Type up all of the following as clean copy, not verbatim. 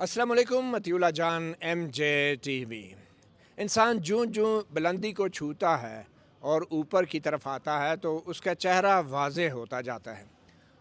अस्सलाम वालेकुम मतियुल्लाह जान MJ टीवी। इंसान जूं जूं बुलंदी को छूता है और ऊपर की तरफ आता है तो उसका चेहरा वाज़ेह होता जाता है।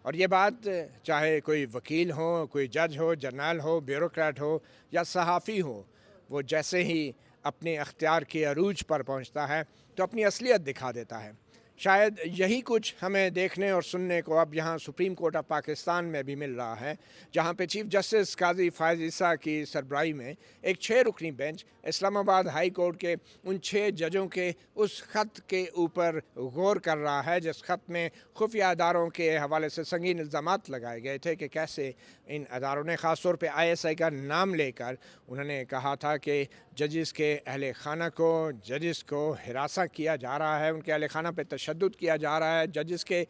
और ये बात चाहे कोई वकील हो, कोई जज हो, जर्नल हो, ब्यूरोक्रेट हो या सहाफ़ी हो, वो जैसे ही अपने अख्तियार के अरूज पर पहुंचता है तो अपनी असलियत दिखा देता है। शायद यही कुछ हमें देखने और सुनने को अब यहाँ सुप्रीम कोर्ट ऑफ पाकिस्तान में भी मिल रहा है, जहाँ पे चीफ जस्टिस काजी फ़ायज़ ईसा की सरबराही में एक 6 रुकनी बेंच इस्लामाबाद हाई कोर्ट के उन 6 जजों के उस ख़त के ऊपर गौर कर रहा है जिस ख़त में खुफिया अदारों के हवाले से संगीन इल्ज़ामात लगाए गए थे कि कैसे इन अदारों ने ख़ास तौर पे ISI का नाम लेकर उन्होंने कहा था कि जजिस के अहल खाना को जजिस को हिरासा किया जा रहा है, उनके अहल खाना पे तशद्दुद किया जा रहा है, जजिस के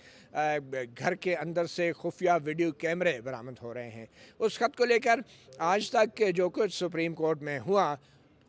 घर के अंदर से खुफिया वीडियो कैमरे बरामद हो रहे हैं। उस ख़त को लेकर आज तक के जो कुछ सुप्रीम कोर्ट में हुआ,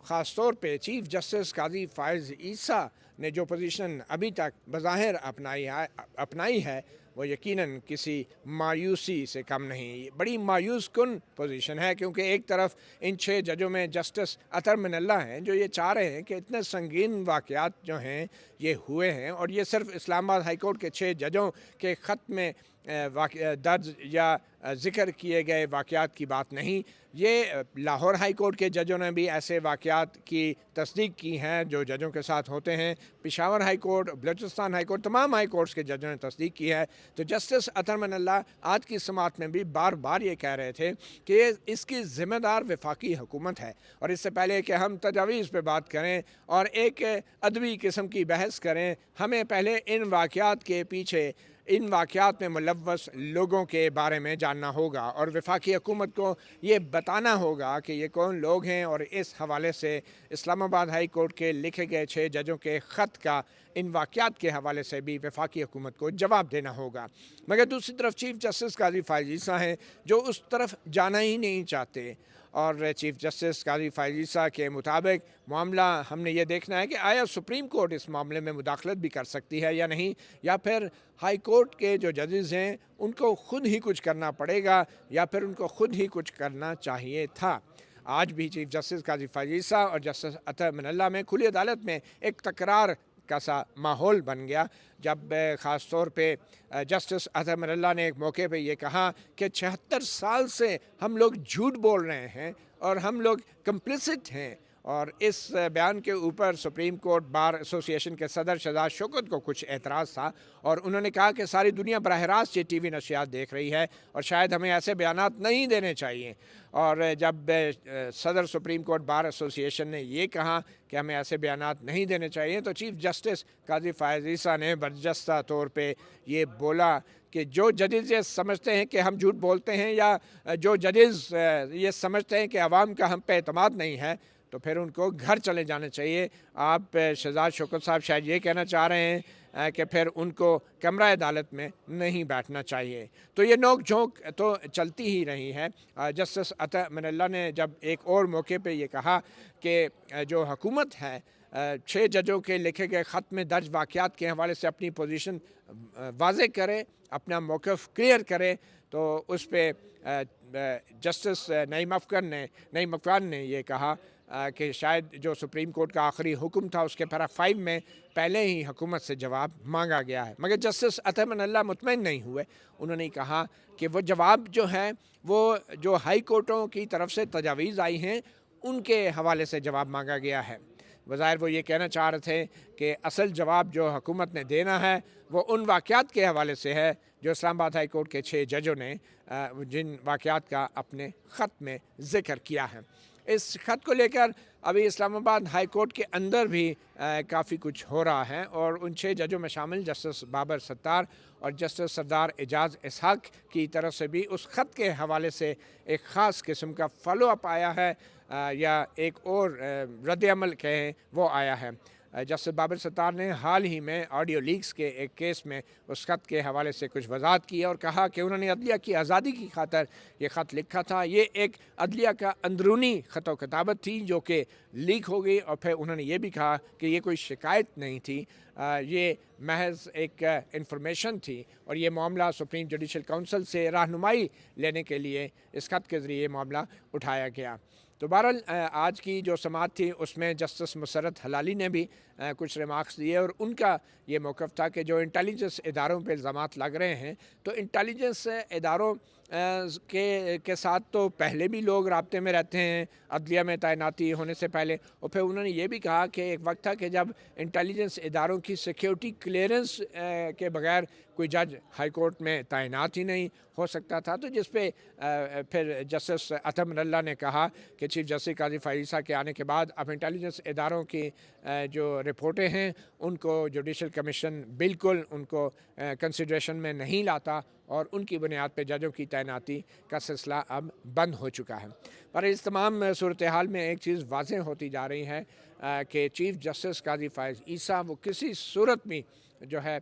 ख़ास तौर पे चीफ जस्टिस काजी फ़ायज़ ईसा ने जो पोजीशन अभी तक बज़ाहिर अपनाई है वो यकीनन किसी मायूसी से कम नहीं, बड़ी मायूस कुन पोजीशन है, क्योंकि एक तरफ इन 6 जजों में जस्टिस अतर मिनल्ला हैं जो ये चाह रहे हैं कि इतने संगीन वाक़यात जो हैं ये हुए हैं, और ये सिर्फ इस्लामाबाद हाई कोर्ट के 6 जजों के ख़त में दर्ज या ज़िक्र किए गए वाक़यात की बात नहीं। ये लाहौर हाई कोर्ट के जजों ने भी ऐसे वाक़यात की तस्दीक की हैं जो जजों के साथ होते हैं। Peshawar high court, Balochistan high court, तमाम हाई कोर्ट्स के जजों ने तस्दीक की है। तो जस्टिस अतर मिनल्ला आज की समाअत में भी बार बार ये कह रहे थे कि इसकी ज़िम्मेदार वफाकी हुकूमत है, और इससे पहले कि हम तजावीज़ पे बात करें और एक अदबी किस्म की बहस करें, हमें पहले इन वाक़यात के पीछे, इन वाक़यात में मुलव्वस लोगों के बारे में जानना होगा और वफाकी हुकूमत को ये बताना होगा कि ये कौन लोग हैं, और इस हवाले से इस्लामाबाद हाई कोर्ट के लिखे गए 6 जजों के ख़त का इन वाक़यात के हवाले से भी वफाकी हुकूमत को जवाब देना होगा। मगर दूसरी तरफ चीफ जस्टिस काजी फ़ायज़ ईसा हैं जो उस तरफ जाना ही नहीं चाहते, और चीफ जस्टिस काजी फ़ायज़ ईसा के मुताबिक मामला हमने ये देखना है कि आया सुप्रीम कोर्ट इस मामले में मुदाखलत भी कर सकती है या नहीं, या फिर हाई कोर्ट के जो जजेस हैं उनको ख़ुद ही कुछ करना पड़ेगा, या फिर उनको ख़ुद ही कुछ करना चाहिए था। आज भी चीफ जस्टिस काजी फ़ायज़ ईसा और जस्टिस अतर मिनल्ला में खुली अदालत में एक तकरार का सा माहौल बन गया, जब ख़ास तौर पे जस्टिस अतर मिनल्ला ने एक मौके पे ये कहा कि 76 साल से हम लोग झूठ बोल रहे हैं और हम लोग कंप्लिसिट हैं, और इस बयान के ऊपर सुप्रीम कोर्ट बार एसोसिएशन के सदर शहजाद शौकत को कुछ एतराज़ था, और उन्होंने कहा कि सारी दुनिया बराह रास्त ये TV नशियात देख रही है और शायद हमें ऐसे बयानात नहीं देने चाहिए। और जब सदर सुप्रीम कोर्ट बार एसोसिएशन ने ये कहा कि हमें ऐसे बयानात नहीं देने चाहिए, तो चीफ जस्टिस काजी फ़ायज़ ईसा ने बर्जस्ता तौर पे ये बोला कि जो जजेस ये समझते हैं कि हम झूठ बोलते हैं, या जो जजेस ये समझते हैं कि अवाम का हम पे एतमाद नहीं है, तो फिर उनको घर चले जाने चाहिए। आप शहजाद शौकत साहब शायद ये कहना चाह रहे हैं कि फिर उनको कमरा अदालत में नहीं बैठना चाहिए। तो ये नोक झोंक तो चलती ही रही है। जस्टिस अतर मिनल्ला ने जब एक और मौके पे ये कहा कि जो हुकूमत है 6 जजों के लिखे गए ख़त में दर्ज वाक़यात के हवाले से अपनी पोजीशन वाज़े करे, अपना मौक़िफ़ क्लियर करे, तो उस पर जस्टिस नईम अफ़गान ने ये कहा कि शायद जो सुप्रीम कोर्ट का आखिरी हुक्म था उसके पैरा 5 में पहले ही हुकूमत से जवाब मांगा गया है। मगर जस्टिस अतर मिनल्ला मुतमईन नहीं हुए। उन्होंने कहा कि वो जवाब जो है वो जो हाई कोर्टों की तरफ से तजावीज़ आई हैं उनके हवाले से जवाब मांगा गया है। बज़ाहिर वो ये कहना चाह रहे थे कि असल जवाब जो हुकूमत ने देना है वो उन वाक़यात के हवाले से है जो इस्लामाबाद हाई कोर्ट के 6 जजों ने जिन वाक़यात का अपने ख़त में ज़िक्र किया है। इस ख़त को लेकर अभी इस्लामाबाद हाई कोर्ट के अंदर भी काफ़ी कुछ हो रहा है, और उन 6 जजों में शामिल जस्टिस बाबर सत्तार और जस्टिस सरदार एजाज़ इसहाक़ की तरफ से भी उस ख़त के हवाले से एक ख़ास किस्म का फ़ॉलो अप आया है, या एक और रद्द अमल कहें वो आया है। जस्टिस बाबर सत्तार ने हाल ही में ऑडियो लीक्स के एक केस में उस ख़त के हवाले से कुछ वजाहत की और कहा कि उन्होंने अदलिया की आज़ादी की खातर ये ख़त लिखा था। ये एक अदलिया का अंदरूनी ख़त व किताबत थी जो कि लीक हो गई, और फिर उन्होंने ये भी कहा कि ये कोई शिकायत नहीं थी, ये महज एक इंफॉर्मेशन थी और ये मामला सुप्रीम जुडिशल काउंसिल से रहनुमाई लेने के लिए इस खत के ज़रिए मामला उठाया गया। तो बहरहाल आज की जो समाअत थी उसमें जस्टिस मुसर्रत हलाली ने भी कुछ रिमार्क्स दिए और उनका ये मौक़िफ़ था कि जो इंटेलिजेंस इदारों पर इल्ज़ामात लग रहे हैं, तो इंटेलिजेंस इदारों के साथ तो पहले भी लोग राब्ते में रहते हैं अदलिया में तैनाती होने से पहले। और फिर उन्होंने ये भी कहा कि एक वक्त था कि जब इंटेलिजेंस इदारों की सिक्योरिटी क्लियरेंस के बगैर कोई जज हाई कोर्ट में तैनात ही नहीं हो सकता था। तो जिस पे फिर जस्टिस अतम नल्ला ने कहा कि चीफ जस्टिस काजी फ़ाइज़ के आने के बाद अब इंटेलिजेंस इदारों की जो रिपोर्टें हैं उनको जुडिशल कमीशन बिल्कुल उनको कंसिडरेशन में नहीं लाता और उनकी बुनियाद पर जजों की तैनाती का सिलसिला अब बंद हो चुका है। पर इस तमाम सूरत हाल में एक चीज़ वाज़ेह होती जा रही है कि चीफ जस्टिस काजी फ़ाइज़ ईसा वो किसी सूरत में जो है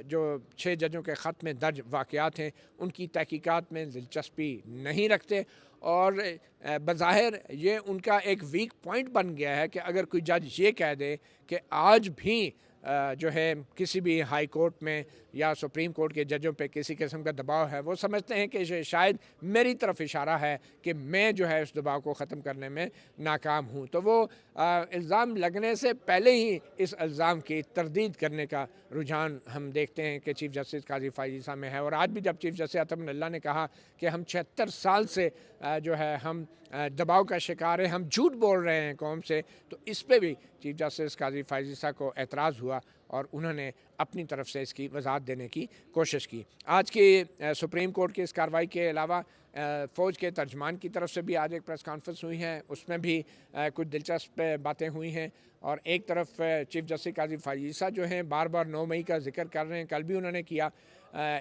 जो 6 जजों के ख़त में दर्ज वाक़यात हैं उनकी तहकीकात में दिलचस्पी नहीं रखते और बज़ाहिर ये उनका एक वीक पॉइंट बन गया है कि अगर कोई जज ये कह दे कि आज भी जो है किसी भी हाई कोर्ट में या सुप्रीम कोर्ट के जजों पे किसी किस्म का दबाव है, वो समझते हैं कि शायद मेरी तरफ इशारा है कि मैं जो है उस दबाव को ख़त्म करने में नाकाम हूँ। तो वो इल्ज़ाम लगने से पहले ही इस इल्ज़ाम की तरदीद करने का रुझान हम देखते हैं कि चीफ जस्टिस काजी फ़ाइज़ में है। और आज भी जब चीफ जस्टिस अतम नल्ला ने कहा कि हम 76 साल से जो है हम दबाव का शिकार है, हम झूठ बोल रहे हैं कौम से, तो इस पर भी चीफ जस्टिस काजी फ़ाइज़ को एतराज़ हुआ और उन्होंने अपनी तरफ से इसकी वजाहत देने की कोशिश की। आज की सुप्रीम कोर्ट की इस कार्रवाई के अलावा फ़ौज के तर्जमान की तरफ से भी आज एक प्रेस कॉन्फ्रेंस हुई है, उसमें भी कुछ दिलचस्प बातें हुई हैं। और एक तरफ चीफ जस्टिस काजी फ़ाइज़ जो हैं बार बार 9 मई का जिक्र कर रहे हैं, कल भी उन्होंने किया।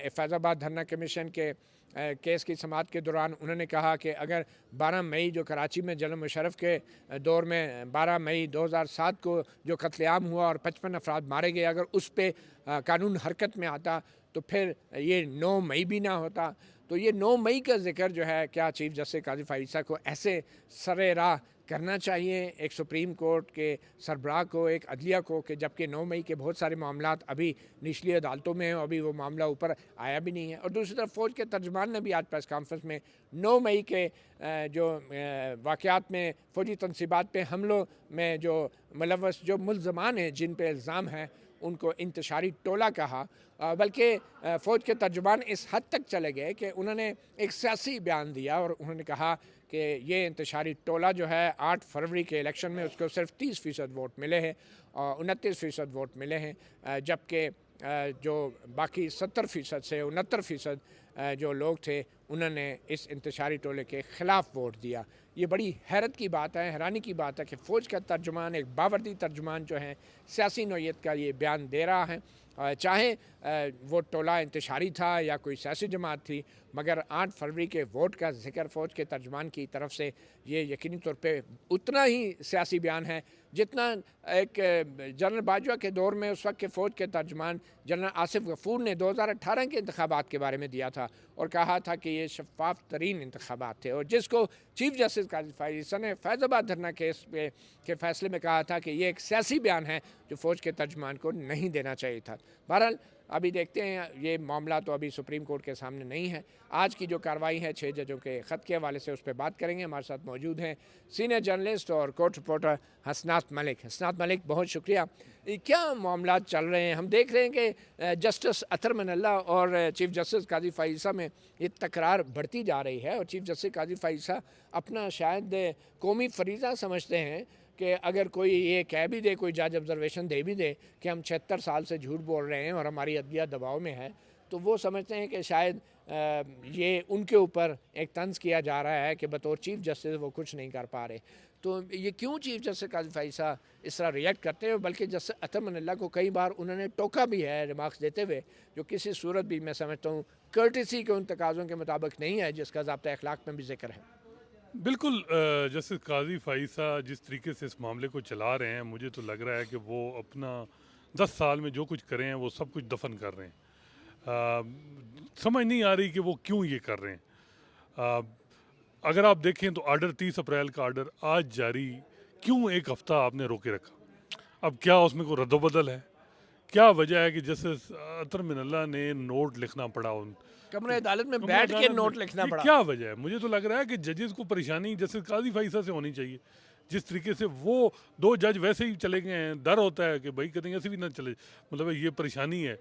फैज़ाबाद धरना कमीशन के केस की समाअत के दौरान उन्होंने कहा कि अगर 12 मई जो कराची में जनरल मुशर्रफ के दौर में 12 मई 2007 को जो कत्लेआम हुआ और 55 अफराद मारे गए, अगर उस पर कानून हरकत में आता तो फिर ये 9 मई भी ना होता। तो ये 9 मई का जिक्र जो है, क्या चीफ जस्टिस काजी फ़ाइज़ को ऐसे सरे राह करना चाहिए एक सुप्रीम कोर्ट के सरबराह को, एक अदलिया को, कि जबकि 9 मई के बहुत सारे मामलात अभी निचली अदालतों में हैं और अभी वो मामला ऊपर आया भी नहीं है। और दूसरी तरफ फ़ौज के तर्जमान ने भी आज प्रेस कॉन्फ्रेंस में 9 मई के जो वाक़यात में फ़ौजी तनसीबात पे हमलों में जो मुलव्वस जो मुल्ज़मान हैं, जिन पे इल्ज़ाम है, उनको इंतशारी टोला कहा। बल्कि फ़ौज के तर्जुमान इस हद तक चले गए कि उन्होंने एक सियासी बयान दिया और उन्होंने कहा कि ये इंतशारी टोला जो है 8 फरवरी के इलेक्शन में उसको सिर्फ 30% वोट मिले हैं और 29% वोट मिले हैं, जबकि जो बाकी 70% से 69% जो लोग थे उन्होंने इस इंतशारी टोले के ख़िलाफ़ वोट दिया। ये बड़ी हैरत की बात है, हैरानी की बात है कि फ़ौज का तर्जुमान, एक बावर्दी तर्जुमान जो है सियासी नौइयत का ये बयान दे रहा है, चाहे वो टोला इंतशारी था या कोई सियासी जमात थी, मगर 8 फरवरी के वोट का जिक्र फ़ौज के तर्जुमान की तरफ से ये यकीनी तौर पे उतना ही सियासी बयान है जितना एक जनरल बाजवा के दौर में उस वक्त के फ़ौज के तर्जुमान जनरल आसिफ गफूर ने 2018 के इंतखाबात के बारे में दिया था और कहा था कि ये शफाफ तरीन इंतखाबात थे, और जिसको चीफ जस्टिस काजी फ़ाइज़ ने फैज़ाबाद धरना केस पे के फ़ैसले में कहा था कि ये एक सियासी बयान है जो फ़ौज के तर्जुमान को नहीं देना चाहिए था। बहरहाल अभी देखते हैं, ये मामला तो अभी सुप्रीम कोर्ट के सामने नहीं है। आज की जो कार्रवाई है 6 जजों के ख़त के हवाले से, उस पर बात करेंगे। हमारे साथ मौजूद हैं सीनियर जर्नलिस्ट और कोर्ट रिपोर्टर हसनात मलिक। हसनात मलिक, बहुत शुक्रिया। क्या मामला चल रहे हैं? हम देख रहे हैं कि जस्टिस अतम नल्ला और चीफ जस्टिस काजी फ़ाइज़ में ये तकरार बढ़ती जा रही है और चीफ जस्टिस काजी फ़ाइज़ अपना शायद कौमी फरीज़ा समझते हैं कि अगर कोई ये कह भी दे, कोई जज ऑब्जर्वेशन दे भी दे कि हम 76 साल से झूठ बोल रहे हैं और हमारी अदलिया दबाव में है, तो वो समझते हैं कि शायद ये उनके ऊपर एक तंज किया जा रहा है कि बतौर चीफ जस्टिस वो कुछ नहीं कर पा रहे। तो ये क्यों चीफ जस्टिस काजी फ़ाइज़ इस तरह रिएक्ट करते हैं? बल्कि जस्टिस अतम नल्ला को कई बार उन्होंने टोका भी है रिमार्क्स देते हुए, जो किसी सूरत भी मैं समझता हूँ कर्टिसी के उन तकाज़ों के मुताबिक नहीं है जिसका ज़ाब्ता अखलाक में भी जिक्र है। बिल्कुल जैसे काज़ी फ़ाइज़ जिस तरीके से इस मामले को चला रहे हैं, मुझे तो लग रहा है कि वो अपना 10 साल में जो कुछ करे हैं वो सब कुछ दफ़न कर रहे हैं। समझ नहीं आ रही कि वो क्यों ये कर रहे हैं। अ, अगर आप देखें तो ऑर्डर 30 अप्रैल का ऑर्डर आज जारी, क्यों 1 हफ़्ता आपने रोके रखा? अब क्या उसमें कोई रद्द-बदल है? क्या वजह है कि जस्टिस अतर मिनल्ला ने नोट लिखना पड़ा उन कमरे अदालत में कमरा बैठ के अदालत में? नोट लिखना ये पड़ा। क्या वजह है? मुझे तो लग रहा है कि जजेस को परेशानी जैसे काज़ी फ़ाइज़ा से होनी चाहिए। जिस तरीके से वो 2 जज वैसे ही चले गए हैं, डर होता है कि भई कहीं ऐसे भी ना चले, मतलब ये परेशानी है।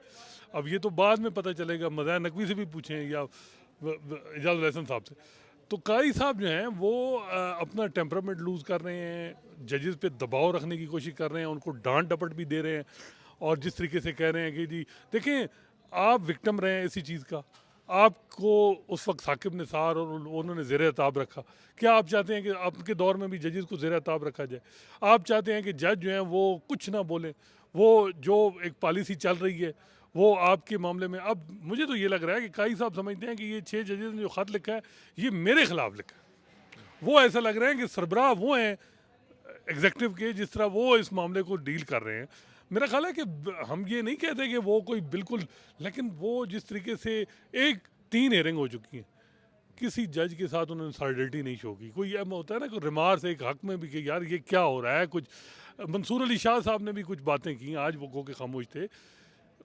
अब ये तो बाद में पता चलेगा, मज़ाहिर नकवी से भी पूछें या एजाज़ुल एहसन साहब से। तो कारी साहब जो हैं वो अपना टेम्परामेंट लूज़ कर रहे हैं, जजेस पे दबाव रखने की कोशिश कर रहे हैं, उनको डाँट-डपट भी दे रहे हैं और जिस तरीके से कह रहे हैं कि जी देखें, आप विक्टिम रहे हैं इसी चीज़ का। आपको उस वक़्त साकिब निसार और उन्होंने ज़ेर-ए-ताब रखा। क्या आप चाहते हैं कि आपके दौर में भी जजेस को ज़ेर-ए-ताब रखा जाए? आप चाहते हैं कि जज जो हैं वो कुछ ना बोलें, वो जो एक पॉलिसी चल रही है वो आपके मामले में, अब मुझे तो ये लग रहा है कि काई साहब समझते हैं कि ये 6 जजेस ने जो ख़त लिखा है, ये मेरे खिलाफ लिखा है। वो ऐसा लग रहा है कि सरबराह वो हैं एग्जीक्यूटिव के, जिस तरह वो इस मामले को डील कर रहे हैं। मेरा ख़्याल है कि हम ये नहीं कहते कि वो कोई बिल्कुल, लेकिन वो जिस तरीके से एक 3 हियरिंग हो चुकी हैं, किसी जज के साथ उन्होंने सॉलिडरिटी नहीं शो की। कोई ये होता है ना, कोई रिमार्क्स एक हक में भी कि यार ये क्या हो रहा है कुछ। मंसूर अली शाह साहब ने भी कुछ बातें की, आज वो गो के खामोश थे,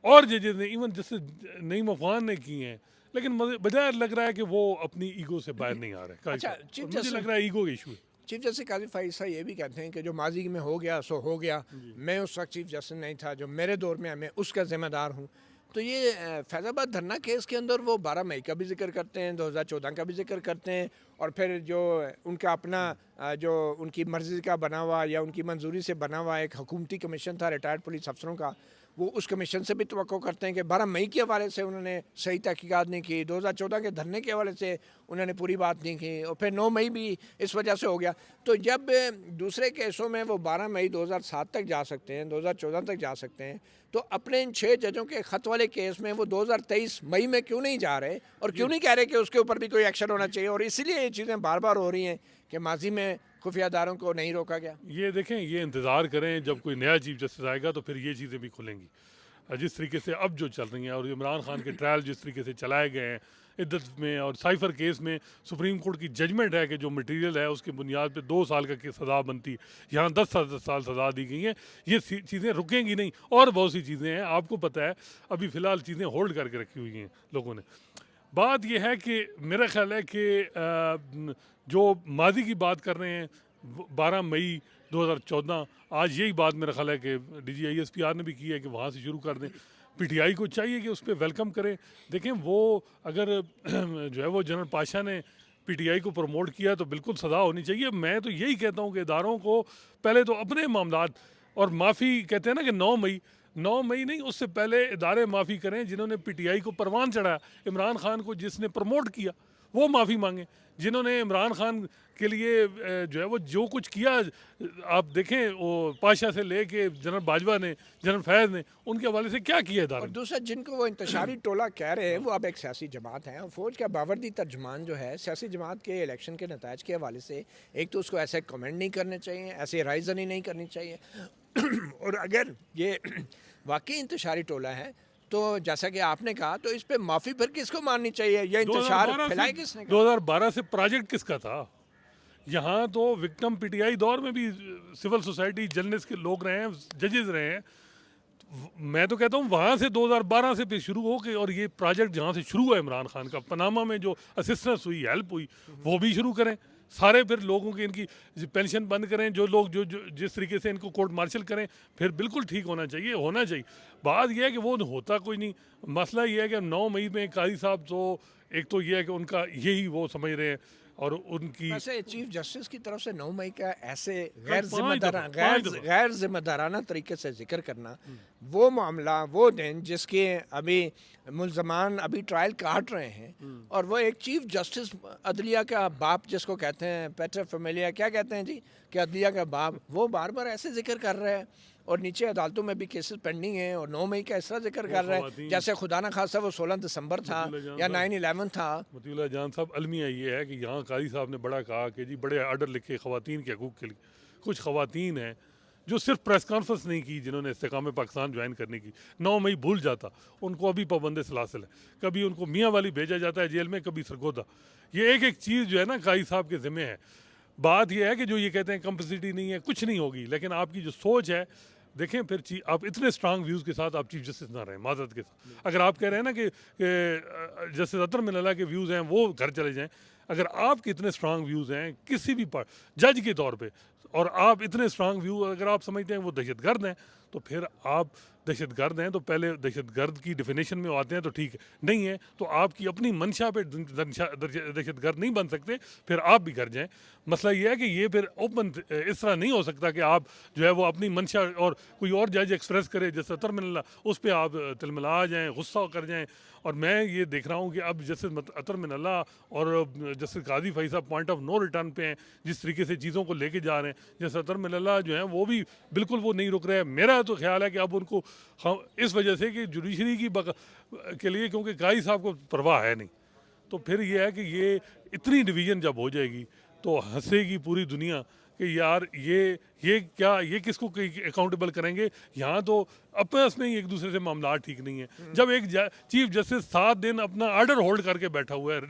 और जजेस ने, इवन जैसे नईम अफ़गान ने की हैं, लेकिन बजाय लग रहा है कि वो अपनी ईगो से बाहर नहीं आ रहे काजी अच्छा, साहब, और मुझे लग रहा है ईगो का इशू है। चीफ जस्टिस काजी फाइज साहब ये भी कहते हैं कि जो माजी में हो गया सो हो गया। जी। मैं उस वक्त चीफ जस्टिस नहीं था, जो मेरे दौर में है मैं उसका ज़िम्मेदार हूँ। तो ये फैज़ाबाद धरना केस के अंदर वो 12 मई का भी जिक्र करते हैं, 2014 का भी जिक्र करते हैं, और फिर जो उनका अपना जो उनकी मर्ज़ी का बना हुआ या उनकी मंजूरी से बना हुआ एक हुकूमती कमीशन था रिटायर्ड पुलिस अफसरों का, वो उस कमीशन से भी तवक्को करते हैं कि 12 मई के हवाले से उन्होंने सही तहकीकात नहीं की, 2014 के धरने के हवाले से उन्होंने पूरी बात नहीं की, और फिर 9 मई भी इस वजह से हो गया। तो जब दूसरे केसों में वो 12 मई 2007 तक जा सकते हैं, 2014 तक जा सकते हैं, तो अपने इन 6 जजों के ख़त वाले केस में वो 2023 मई में क्यों नहीं जा रहे, और क्यों ये नहीं कह रहे कि उसके ऊपर भी कोई एक्शन होना चाहिए? और इसीलिए ये चीज़ें बार बार हो रही हैं कि माजी में खुफिया अदारों को नहीं रोका गया। ये देखें, ये इंतज़ार करें जब कोई नया चीफ जस्टिस आएगा तो फिर ये चीज़ें भी खुलेंगी। जिस तरीके से अब जो चल रही हैं और इमरान खान के ट्रायल जिस तरीके से चलाए गए हैं, इद्दत में और साइफर केस में सुप्रीम कोर्ट की जजमेंट है कि जो मटेरियल है उसकी बुनियाद पे 2 साल का सज़ा बनती है, यहाँ 10 साल सज़ा दी गई हैं। ये चीज़ें रुकेंगी नहीं, और बहुत सी चीज़ें हैं, आपको पता है अभी फ़िलहाल चीज़ें होल्ड करके रखी हुई हैं लोगों ने। बात यह है कि मेरा ख्याल है कि जो माजी की बात कर रहे हैं, 12 मई 2014, आज यही बात मेरा ख्याल है कि DGISPR ने भी की है कि वहाँ से शुरू कर दें। PTI को चाहिए कि उस पर वेलकम करें। देखें, वो अगर जो है वो जनरल पाशा ने PTI को प्रमोट किया तो बिल्कुल सज़ा होनी चाहिए। मैं तो यही कहता हूँ कि इदारों को पहले तो अपने मामलात, और माफ़ी कहते हैं ना कि 9 मई नहीं, उससे पहले इदारे माफ़ी करें। जिन्होंने PTI को परवान चढ़ाया, इमरान खान को जिसने प्रमोट किया, वो माफ़ी मांगे। जिन्होंने इमरान खान के लिए जो है वो जो कुछ किया, आप देखें वो पाशा से लेके जनरल बाजवा ने, जनरल फैज़ ने, उनके हवाले से क्या किया और इदारे ने। दूसरा, जिनको वो इंतशारी टोला कह रहे हैं, वो अब एक सियासी जमात है, और फौज का बावर्दी तर्जुमान जो है सियासी जमात के इलेक्शन के नताज के हवाले से, एक तो उसको ऐसे कमेंट नहीं करने चाहिए, ऐसे राइजनी नहीं करनी चाहिए। और अगर ये वाकई इंतशारी टोला है, तो जैसा कि आपने कहा, तो इस पे माफ़ी फिर किसको माननी चाहिए? यह इंतशार 2012 से फैलाए किसने? 2012 से प्रोजेक्ट किसका था? यहाँ तो विक्टिम PTI दौर में भी सिविल सोसाइटी जर्नलिस्ट के लोग रहे हैं, जजेस रहे हैं। मैं तो कहता हूँ वहाँ से 2012 से भी शुरू हो के, और ये प्रोजेक्ट जहाँ से शुरू हुआ इमरान खान का, पनामा में जो असिस्टेंस हुई, हेल्प हुई, वो भी शुरू करें। सारे फिर लोगों की इनकी पेंशन बंद करें, जो लोग जो जिस तरीके से इनको कोर्ट मार्शल करें, फिर बिल्कुल ठीक होना चाहिए। बात यह है कि वो होता कोई नहीं। मसला ये है कि 9 मई में काजी साहब, तो एक तो ये है कि उनका यही वो समझ रहे हैं, और उनकी वैसे चीफ जस्टिस की तरफ से 9 मई का ऐसे कल 5 दफ़ा गैर जिम्मेदाराना तरीके से जिक्र करना वो मामला, वो दिन जिसके अभी मुल्ज़मान अभी ट्रायल काट रहे हैं, और वो एक चीफ जस्टिस अदलिया का बाप जिसको कहते हैं, पेटर फेमिलिया क्या कहते हैं जी, कि अदलिया का बाप, वो बार बार ऐसे जिक्र कर रहे हैं, और नीचे अदालतों में भी केसेस पेंडिंग हैं, और 9 मई का ऐसा जिक्र कर रहे हैं जैसे खुदा न खासा वो 16 दिसंबर था या 9/11 था। मतीउल्लाह जान साहब, अलमिया ये है कि यहाँ कारी साहब ने बड़ा कहा कि जी बड़े आर्डर लिखे ख़वातीन के हकूक़ के लिए। कुछ ख़वातीन हैं जो सिर्फ प्रेस कॉन्फ्रेंस नहीं की, जिन्होंने इस्तेकाम पाकिस्तान ज्वाइन करने की, 9 मई भूल जाता, उनको अभी पाबंद सलासिल है। कभी उनको मियाँ वाली भेजा जाता है जेल में, कभी सरगोदा। ये एक एक चीज़ जो है ना कारी साहब के ज़िम्मे है। बात यह है कि जो ये कहते हैं कंपसिटी नहीं है, कुछ नहीं होगी, लेकिन आपकी जो सोच है, देखें फिर आप इतने स्ट्रांग व्यूज़ के साथ आप चीफ जस्टिस ना रहें माजरत के साथ। अगर आप कह रहे हैं ना कि जस्टिस अतर मिनल्ला के व्यूज़ हैं वो घर चले जाएं, अगर आपके इतने स्ट्रांग व्यूज़ हैं किसी भी जज के तौर पे, और आप इतने स्ट्रांग व्यू अगर आप समझते हैं वो दहशतगर्द हैं, तो फिर आप दहशतगर्द हैं तो पहले दहशतगर्द की डिफिनेशन में आते हैं तो ठीक है, नहीं है तो आपकी अपनी मंशा पे दहशतगर्द नहीं बन सकते, फिर आप भी कर जाएं। मसला ये है कि ये फिर ओपन इस तरह नहीं हो सकता कि आप जो है वो अपनी मंशा और कोई और जज एक्सप्रेस करे जैसे अतर मिनल्ला, उस पर आप तिलमिला जाएँ, गुस्सा कर जाएँ। और मैं ये देख रहा हूँ कि अब जैसे अतर मिनल्ला और जैसे काजी फ़ाई साहब पॉइंट ऑफ नो रिटर्न पे हैं, जिस तरीके से चीज़ों को लेके जा रहे हैं, जैसे अतर मिनल्ला जो हैं वो भी बिल्कुल वो नहीं रुक रहे हैं। मेरा तो ख्याल है कि अब उनको हम इस वजह से कि जुडिशरी की के लिए, क्योंकि काजी साहब को परवाह है नहीं, तो फिर ये है कि ये इतनी डिवीज़न जब हो जाएगी तो हंसेगी पूरी दुनिया कि यार ये क्या, ये किसको अकाउंटेबल करेंगे। यहाँ तो आपस में ही एक दूसरे से मामला ठीक नहीं है। जब एक चीफ जस्टिस 7 दिन अपना आर्डर होल्ड करके बैठा हुआ है,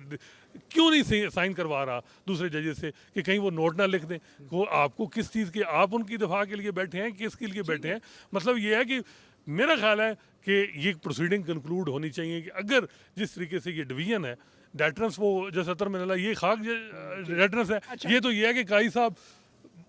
क्यों नहीं साइन करवा रहा दूसरे जजेस से कि कहीं वो नोट ना लिख दें। वो आपको किस चीज़ के, आप उनकी दफा के लिए बैठे हैं, किसके लिए बैठे हैं। मतलब ये है कि मेरा ख्याल है कि ये प्रोसीडिंग कंक्लूड होनी चाहिए कि अगर जिस तरीके से ये डिवीज़न है, डेटरेंस वो जैसे अतर मिनल्ला ये खाक डेटरेंस है, ये तो ये है कि काजी साहब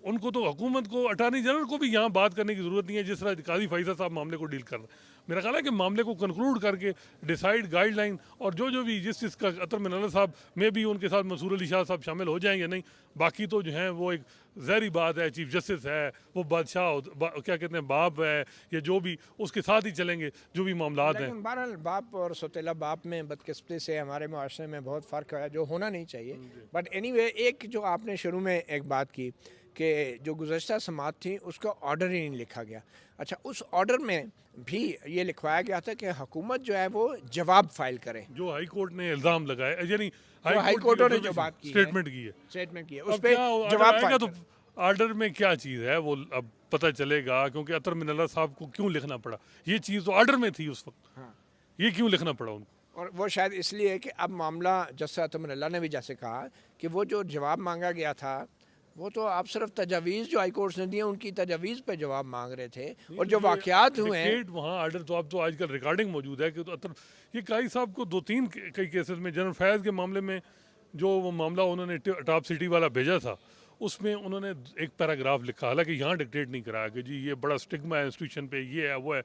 उनको तो हुकूमत को, अटार्नी जनरल को भी यहाँ बात करने की ज़रूरत नहीं है जिस तरह काजी फ़ाइज़ा साहब मामले को डील कर रहे हैं। मेरा ख्याल है कि मामले को कंक्लूड करके डिसाइड गाइडलाइन, और जो भी जिस चीज़ का अतर मिनल्ला साहब में भी उनके साथ मंसूर अली शाह साहब शामिल हो जाएंगे नहीं, बाकी तो जो है वो एक ज़हरी बात है, चीफ जस्टिस है, वो बादशाह क्या कहते हैं बाप है, या जो भी उसके साथ ही चलेंगे जो भी मामला हैं। लेकिन बहरहाल बाप और सौतेला बाप में बदकिस्मती से हमारे मुआशरे में बहुत फ़र्क है जो होना नहीं चाहिए। बट एनीवे, एक जो आपने शुरू में एक बात की कि जो गुज़श्ता समात थी उसका ऑर्डर ही नहीं लिखा गया। अच्छा, उस ऑर्डर में भी ये लिखवाया गया था कि हुकूमत जो है वो जवाब फाइल करे। जो हाई कोर्ट ने इल्ज़ाम लगाया, यानी हाई कोर्टों ने जो बात की स्टेटमेंट की है, स्टेटमेंट की है, अब उस पर क्या जवाब आएगा फाइल तो करे। आर्डर में क्या चीज़ है वो अब पता चलेगा, क्योंकि अतर मिनल्ला साहब को क्यों लिखना पड़ा, ये चीज़ तो आर्डर में थी उस वक्त, हाँ, ये क्यों लिखना पड़ा उनको। और वो शायद इसलिए कि अब मामला जस्टिस अतर मिनल्ला ने भी जैसे कहा कि वो जो जवाब मांगा गया था वो तो आप सिर्फ तजावीज़ जो हाई कोर्ट ने दी हैं उनकी तजावीज़ पे जवाब मांग रहे थे, और जो वाक़यात हुए हैं वहाँ आर्डर तो अब तो आजकल रिकॉर्डिंग मौजूद है कि तो अतर ये काजी साहब को 2-3 कई केसेस में, जनरल फैज़ के मामले में जो वो मामला उन्होंने टॉप सिटी वाला भेजा था, उसमें उन्होंने एक पैराग्राफ लिखा, हालांकि यहाँ डिक्टेट नहीं कराया कि जी ये बड़ा स्टिग्मा है इंस्टीट्यूशन पे, ये है वो है,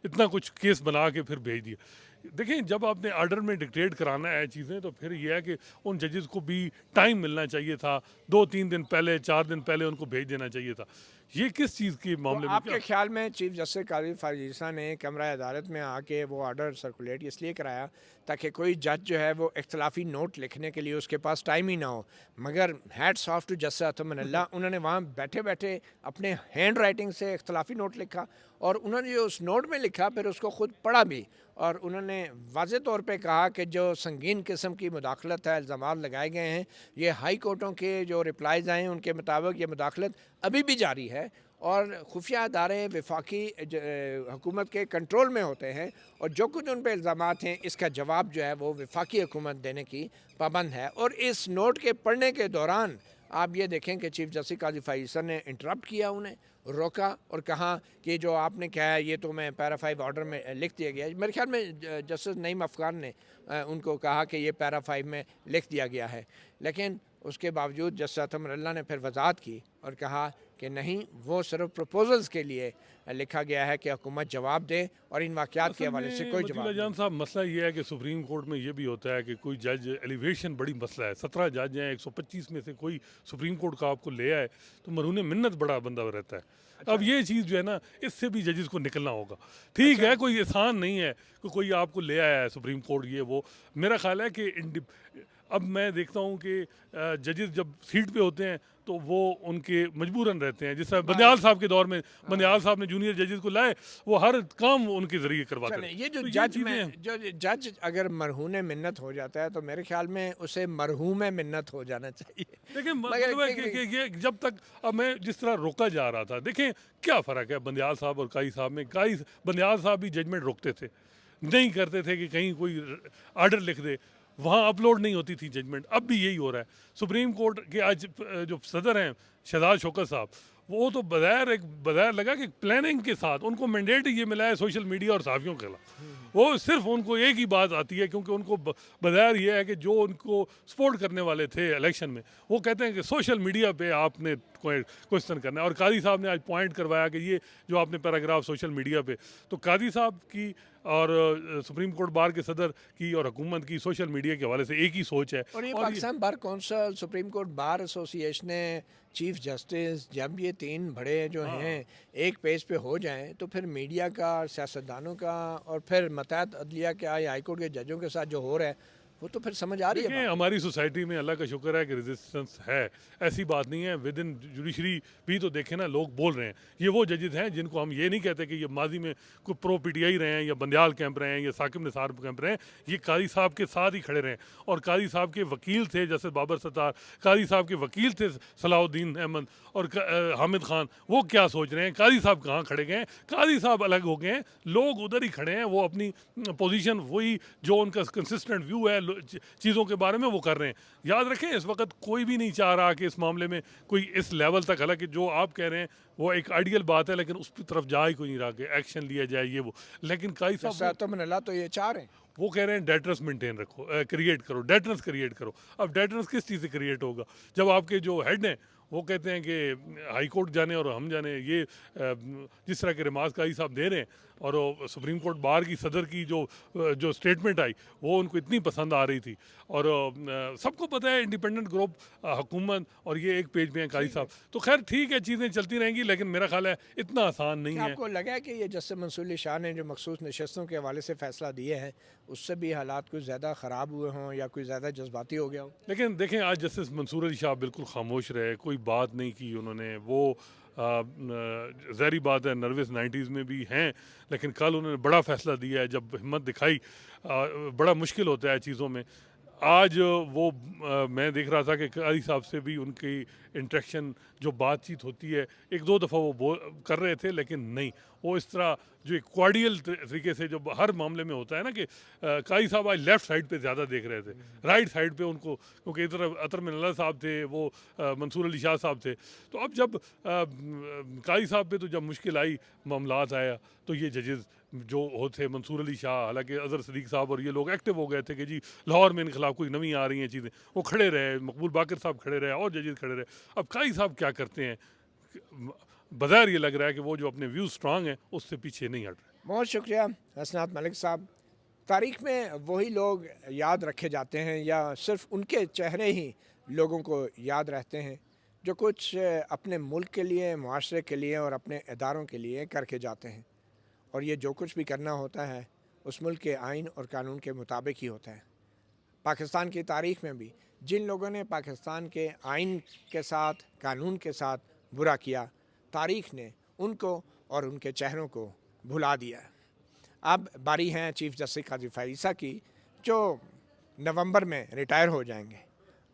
इतना कुछ केस बना के फिर भेज दिया। देखें, जब आपने आर्डर में डिक्टेट कराना है चीज़ें, तो फिर ये है कि उन जजेस को भी टाइम मिलना चाहिए था, 2-3 दिन पहले, 4 दिन पहले उनको भेज देना चाहिए था। ये किस चीज़ के तो मामले में आपके ख्याल में चीफ जस्टिस काजी फ़ाइज़ा ने कैमरा अदालत में आके वो ऑर्डर सर्कुलेट इसलिए कराया ताकि कोई जज जो है वो इख्तलाफी नोट लिखने के लिए उसके पास टाइम ही ना हो। मगर हैट्स ऑफ टू जस्टिस अतर मिनल्ला, उन्होंने वहाँ बैठे बैठे अपने हैंड राइटिंग से इख्तलाफी नोट लिखा, और उन्होंने जो उस नोट में लिखा फिर उसको ख़ुद पढ़ा भी, और उन्होंने वाज़े तौर पे कहा कि जो संगीन किस्म की मुदाखलत है, इल्ज़ामात लगाए गए हैं, ये हाई कोर्टों के जो रिप्लाइज़ आए हैं उनके मुताबिक ये मुदाखलत अभी भी जारी है, और खुफिया अदारे वफाकी हुकूमत के कंट्रोल में होते हैं, और जो कुछ उन पर इल्ज़ामात हैं इसका जवाब जो है वो वफाकी हुकूमत देने की पाबंद है। और इस नोट के पढ़ने के दौरान आप ये देखें कि चीफ जस्टिस काजी फ़ाइज़ा ने इंटरप्ट किया, उन्हें रोका और कहा कि जो आपने कहा है ये तो मैं पैरा 5 ऑर्डर में लिख दिया गया है। मेरे ख्याल में जस्टिस नईम अफ़गान ने उनको कहा कि ये पैरा 5 में लिख दिया गया है, लेकिन उसके बावजूद जस्टिस अतर मिनल्ला ने फिर वजाहत की और कहा कि नहीं, वो सिर्फ प्रपोजल्स के लिए लिखा गया है कि हुकूमत जवाब दे और इन वाक़यात के असल हवाले से में कोई मतीउल्लाह जवाब जान नहीं। साहब, मसला ये है कि सुप्रीम कोर्ट में ये भी होता है कि कोई जज एलिवेशन बड़ी मसला है। 17 जज हैं, 125 में से कोई सुप्रीम कोर्ट का आपको ले आए तो मरहून मिन्नत बड़ा बंदा रहता है। अच्छा। अब ये चीज़ जो है ना, इससे भी जजेस को निकलना होगा। ठीक अच्छा। है, कोई आसान नहीं है कि कोई आपको ले आया है सुप्रीम कोर्ट, ये वो। मेरा ख्याल है कि अब मैं देखता हूँ कि जजेस जब सीट पे होते हैं तो वो उनके मजबूरन रहते हैं। जिस तरह बंदयाल साहब के दौर में बंदयाल साहब ने जूनियर जजेस को लाए, वो हर काम उनके ज़रिए करवाते चलें, रहे। ये जो तो ये जज चीज़ें में जो जज अगर मरहून मिन्नत हो जाता है तो मेरे ख्याल में उसे मरहूम मिन्नत हो जाना चाहिए। देखिए, मगर मतलब है कि ये जब तक, अब मैं जिस तरह रोका जा रहा था, देखें क्या फ़र्क है बंदयाल साहब और काई साहब में। बंदयाल साहब भी जजमेंट रोकते थे, नहीं करते थे कि कहीं कोई आर्डर लिख दे, वहाँ अपलोड नहीं होती थी जजमेंट। अब भी यही हो रहा है। सुप्रीम कोर्ट के आज जो सदर हैं शहजाद शौकत साहब, वो तो बगैर लगा कि प्लानिंग के साथ उनको मैंडेट ये मिला है सोशल मीडिया और सहाफ़ियों के खिलाफ। वो सिर्फ उनको एक ही बात आती है, क्योंकि उनको बगैर ये है कि जो उनको सपोर्ट करने वाले थे इलेक्शन में, वो कहते हैं कि सोशल मीडिया पे आपने क्वेश्चन करना है। और कादी साहब ने आज पॉइंट करवाया कि ये जो आपने पैराग्राफ सोशल मीडिया पे, तो कादी साहब की और सुप्रीम कोर्ट बार के सदर की और हुकूमत की सोशल मीडिया के हवाले से एक ही सोच है। और ये और ये Pakistan bar council, supreme court bar association, chief justice, जब ये तीन बड़े जो हैं एक पेज पे हो जाएं तो फिर मीडिया का, सियासतदानों का और फिर मतहत अदलिया के हाई कोर्ट के जजों के साथ जो हो रहा है वो तो फिर समझ आ रही है देखें, बात। हमारी सोसाइटी में अल्लाह का शुक्र है कि रेजिस्टेंस है, ऐसी बात नहीं है। विद इन जुडिशरी भी तो देखें ना, लोग बोल रहे हैं। ये वो जजेस हैं जिनको हम ये नहीं कहते कि ये माजी में कोई प्रो पीटीआई रहे हैं या बंदयाल कैंप रहे हैं या साकिब निसार कैंप रहे हैं। ये कादी साहब के साथ ही खड़े रहे हैं। और कादी साहब के वकील थे जैसे बाबर सत्तार, कादी साहब के वकील थे सलाउद्दीन अहमद और हामिद खान। वो क्या सोच रहे हैं? कादी साहब कहाँ खड़े गए हैं? कादी साहब अलग हो गए हैं, लोग उधर ही खड़े हैं। वो अपनी पोजीशन, वही जो उनका कंसिस्टेंट व्यू है चीज़ों के बारे में, वो कर रहे हैं। याद रखें, इस वक्त कोई भी नहीं चाह रहा कि इस मामले में कोई इस लेवल तक, हालांकि जो आप कह रहे हैं वो एक आइडियल बात है, लेकिन उस तरफ जा ही कोई नहीं रहा कि एक्शन लिया जाए ये वो। लेकिन काई साहब तो मनला तो ये चाह रहे हैं। वो कह रहे हैं डेटर्स मेंटेन रखो, क्रिएट करो, डेटर्स क्रिएट करो। अब डेटर्स किस चीज़ से क्रिएट होगा जब आपके जो हेड हैं वो कहते हैं कि हाई कोर्ट जाने और हम जाने, ये जिस तरह के रिमार्क्स काई साहब दे रहे हैं। और वो सुप्रीम कोर्ट बार की सदर की जो स्टेटमेंट आई वो उनको इतनी पसंद आ रही थी। और सबको पता है इंडिपेंडेंट ग्रुप, हुकूमत और ये एक पेज में है काई साहब। तो खैर ठीक है, चीज़ें चलती रहेंगी, लेकिन मेरा ख्याल है इतना आसान नहीं क्या है। आपको लगा है कि ये जस्टिस मंसूर अली शाह ने जो मखसूस नशस्तों के हवाले से फ़ैसला दिए हैं उससे भी हालात कुछ ज़्यादा ख़राब हुए हों या कोई ज़्यादा जज्बाती हो गया हो? लेकिन देखें, आज जस्टिस मंसूर अली शाह बिल्कुल खामोश रहे, कोई बात नहीं की उन्होंने। वो ज़ाहिरी बात है नर्वस 90s में भी हैं, लेकिन कल उन्होंने बड़ा फ़ैसला दिया है, जब हिम्मत दिखाई। बड़ा मुश्किल होता है चीज़ों में। आज वो मैं देख रहा था कि कारी साहब से भी उनकी इंटरेक्शन, जो बातचीत होती है, एक दो दफ़ा वो कर रहे थे, लेकिन नहीं, वो इस तरह जो एक क्वाडियल तरीके से जो हर मामले में होता है ना कि काई साहब आज लेफ़्ट साइड पे ज़्यादा देख रहे थे, राइट साइड पे उनको, क्योंकि इधर अतर मिनल्ला साहब थे, वो मंसूर अली शाह साहब थे। तो अब जब काई साहब पे तो जब मुश्किल आई, मामलात आया, तो ये जजेस जो होते मंसूर अली शाह, हालांकि अज़हर सदीक साहब और ये लोग एक्टिव हो गए थे कि जी लाहौर में इन खिलाफ कोई नवी आ रही हैं चीज़ें, वो खड़े रहे, मकबूल बाकर साहब खड़े रहे और जजेस खड़े रहे। अब काई साहब क्या करते हैं? बज़ाहिर ये लग रहा है कि वो जो अपने व्यू स्ट्रांग हैं उससे पीछे नहीं हट रहे। बहुत शुक्रिया हसनात मलिक साहब। तारीख़ में वही लोग याद रखे जाते हैं या सिर्फ उनके चेहरे ही लोगों को याद रहते हैं जो कुछ अपने मुल्क के लिए, मुआशरे के लिए और अपने इदारों के लिए करके जाते हैं। और ये जो कुछ भी करना होता है उस मुल्क के आइन और कानून के मुताबिक ही होता है। पाकिस्तान की तारीख़ में भी जिन लोगों ने पाकिस्तान के आइन के साथ, कानून के साथ बुरा किया, तारीख़ ने उनको और उनके चेहरों को भुला दिया है। अब बारी है चीफ़ जस्टिस काजी फ़ाइज़ा की, जो नवंबर में रिटायर हो जाएंगे।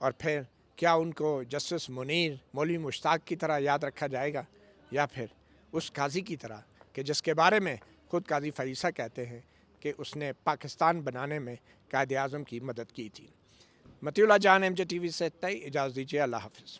और फिर क्या उनको जस्टिस मुनीर, मौलवी मुश्ताक की तरह याद रखा जाएगा या फिर उस काजी की तरह कि जिसके बारे में ख़ुद काजी फ़ाइज़ा कहते हैं कि उसने पाकिस्तान बनाने में कायद-ए-आज़म की मदद की थी। मतीउल्लाह जान, MJ TV से इजाज़त दीजिए। अल्लाह हाफ़िज़।